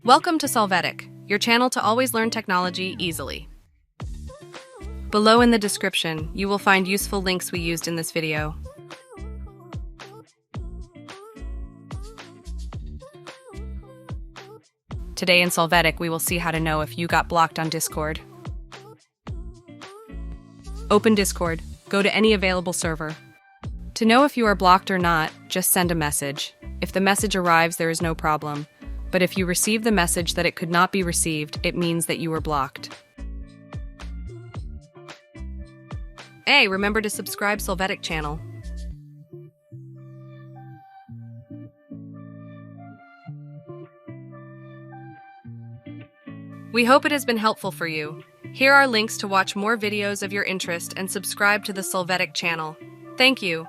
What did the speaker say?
Welcome to Solvetic, your channel to always learn technology easily. Below in the description, you will find useful links we used in this video. Today in Solvetic, we will see how to know if you got blocked on Discord. Open Discord. Go to any available server. To know if you are blocked or not, just send a message. If the message arrives, there is no problem. But if you receive the message that it could not be received, it means that you were blocked. Hey, remember to subscribe Solvetic channel. We hope it has been helpful for you. Here are links to watch more videos of your interest and subscribe to the Solvetic channel. Thank you.